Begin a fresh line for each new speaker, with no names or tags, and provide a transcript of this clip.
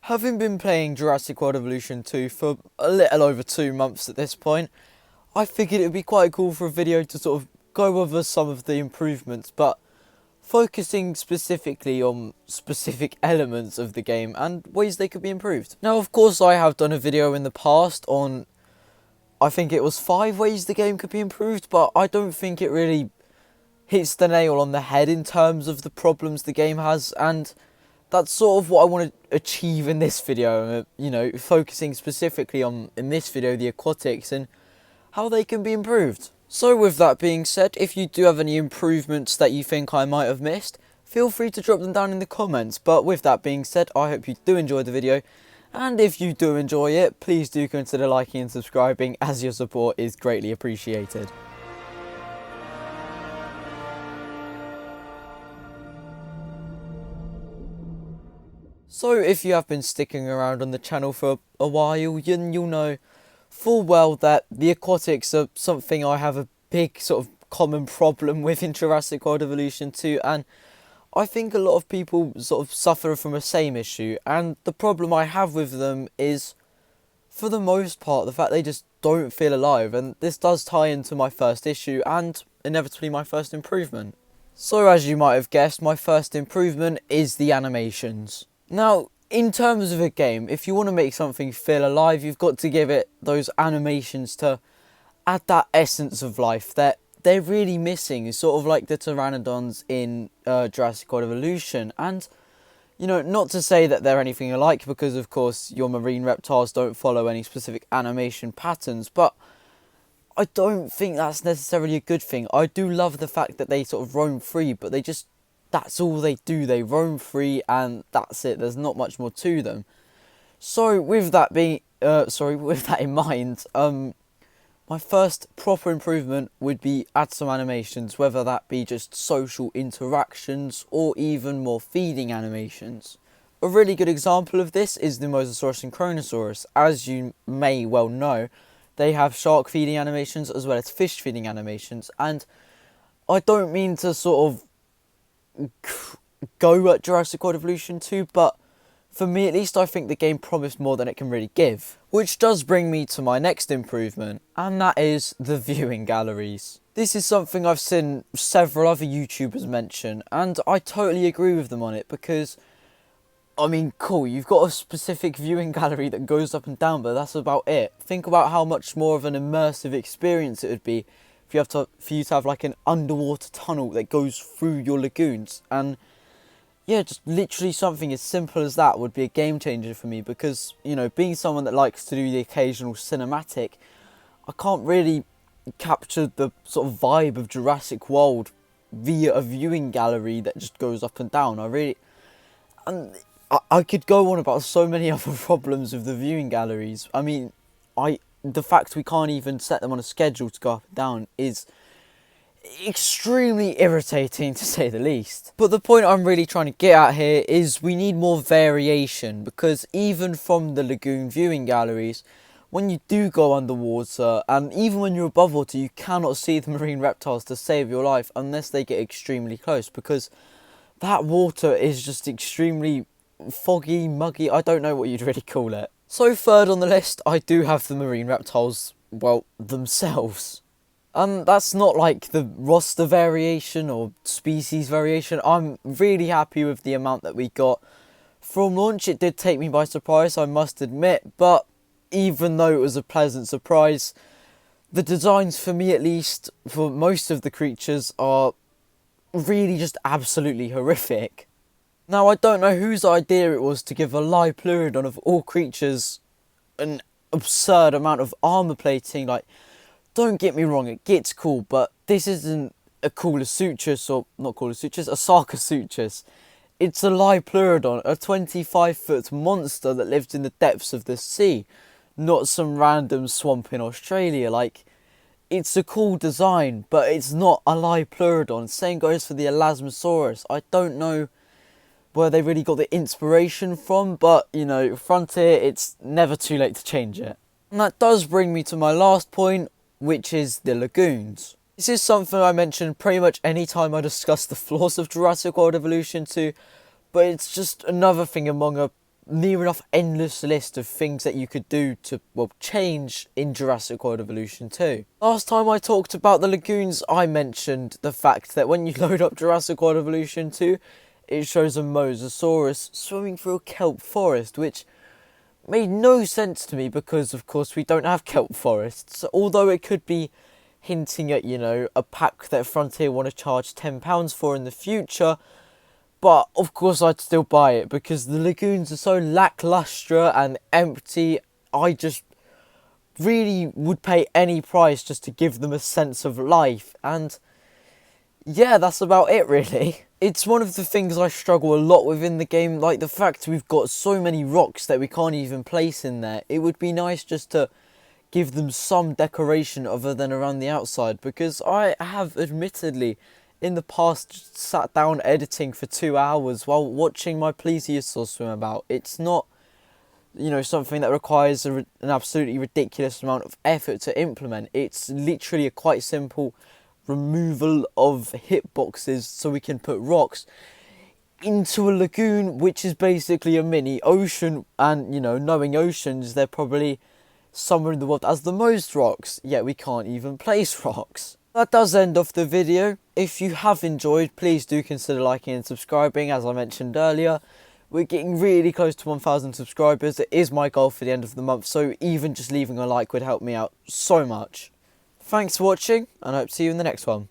Having been playing Jurassic World Evolution 2 for a little over 2 months at this point, I figured it would be quite cool for a video to sort of go over some of the improvements, but focusing specifically on specific elements of the game and ways they could be improved. Now, of course, I have done a video in the past on, I think it was 5 ways the game could be improved, but I don't think it really hits the nail on the head in terms of the problems the game has, and that's sort of what I want to achieve in this video, focusing specifically on, in this video, the aquatics and how they can be improved. So with that being said, if you do have any improvements that you think I might have missed, feel free to drop them down in the comments. But with that being said, I hope you do enjoy the video, and if you do enjoy it, please do consider liking and subscribing, as your support is greatly appreciated. So if you have been sticking around on the channel for a while, you'll know full well that the aquatics are something I have a big sort of common problem with in Jurassic World Evolution 2, and I think a lot of people sort of suffer from the same issue, and the problem I have with them is, for the most part, the fact they just don't feel alive, and this does tie into my first issue and inevitably my first improvement. So as you might have guessed, my first improvement is the animations. Now, in terms of a game, if you want to make something feel alive, you've got to give it those animations to add that essence of life that they're really missing. It's sort of like the pteranodons in Jurassic World Evolution. And, not to say that they're anything alike, because of course your marine reptiles don't follow any specific animation patterns, but I don't think that's necessarily a good thing. I do love the fact that they sort of roam free, but that's all they do. They roam free and that's it. There's not much more to them. So with that in mind, my first proper improvement would be add some animations, whether that be just social interactions or even more feeding animations. A really good example of this is the Mosasaurus and Kronosaurus. As you may well know, they have shark feeding animations as well as fish feeding animations, and I don't mean to sort of go at Jurassic World Evolution 2, but for me at least, I think the game promised more than it can really give. Which does bring me to my next improvement, and that is the viewing galleries. This is something I've seen several other YouTubers mention, and I totally agree with them on it, because, I mean, cool, you've got a specific viewing gallery that goes up and down, but that's about it. Think about how much more of an immersive experience it would be for you to have like an underwater tunnel that goes through your lagoons. And yeah, just literally something as simple as that would be a game changer for me, because, being someone that likes to do the occasional cinematic, I can't really capture the sort of vibe of Jurassic World via a viewing gallery that just goes up and down. I could go on about so many other problems with the viewing galleries. I mean, the fact we can't even set them on a schedule to go up and down is extremely irritating, to say the least. But the point I'm really trying to get at here is we need more variation, because even from the lagoon viewing galleries, when you do go underwater, and even when you're above water, you cannot see the marine reptiles to save your life unless they get extremely close, because that water is just extremely foggy, muggy. I don't know what you'd really call it. So third on the list, I do have the marine reptiles, well, themselves. That's not like the roster variation or species variation. I'm really happy with the amount that we got. From launch, it did take me by surprise, I must admit, but even though it was a pleasant surprise, the designs, for me at least, for most of the creatures are really just absolutely horrific. Now, I don't know whose idea it was to give a Lipleurodon of all creatures an absurd amount of armor plating. Like, don't get me wrong, it gets cool, but this isn't a Coolosuchus, or not Coolosuchus, a Sarcosuchus. It's a Lipleurodon, a 25-foot monster that lives in the depths of the sea, not some random swamp in Australia. Like, it's a cool design, but it's not a Lipleurodon. Same goes for the Elasmosaurus. I don't know where they really got the inspiration from, but, Frontier, it's never too late to change it. And that does bring me to my last point, which is the lagoons. This is something I mention pretty much any time I discuss the flaws of Jurassic World Evolution 2, but it's just another thing among a near enough endless list of things that you could do to, well, change in Jurassic World Evolution 2. Last time I talked about the lagoons, I mentioned the fact that when you load up Jurassic World Evolution 2, it shows a Mosasaurus swimming through a kelp forest, which made no sense to me because, of course, we don't have kelp forests. Although it could be hinting at, you know, a pack that Frontier want to charge £10 for in the future. But, of course, I'd still buy it because the lagoons are so lacklustre and empty. I just really would pay any price just to give them a sense of life. And yeah, that's about it, really. It's one of the things I struggle a lot with in the game, like the fact we've got so many rocks that we can't even place in there. It would be nice just to give them some decoration other than around the outside, because I have admittedly in the past sat down editing for 2 hours while watching my plesiosaur swim about. It's not, you know, something that requires an absolutely ridiculous amount of effort to implement. It's literally a quite simple removal of hitboxes so we can put rocks into a lagoon, which is basically a mini ocean. And, you know, knowing oceans, they're probably somewhere in the world as the most rocks, yet we can't even place rocks. That does end off the video. If you have enjoyed, please do consider liking and subscribing. As I mentioned earlier, we're getting really close to 1,000 subscribers. It is my goal for the end of the month, so even just leaving a like would help me out so much. Thanks for watching, and I hope to see you in the next one.